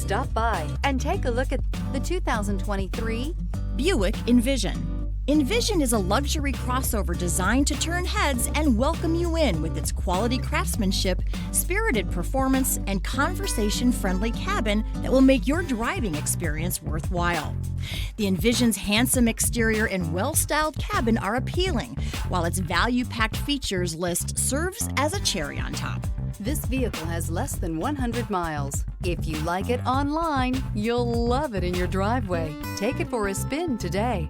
Stop by and take a look at the 2023 Buick Envision. Envision is a luxury crossover designed to turn heads and welcome you in with its quality craftsmanship, spirited performance, and conversation-friendly cabin that will make your driving experience worthwhile. The Envision's handsome exterior and well-styled cabin are appealing, while its value-packed features list serves as a cherry on top. This vehicle has less than 100 miles. If you like it online, you'll love it in your driveway. Take it for a spin today.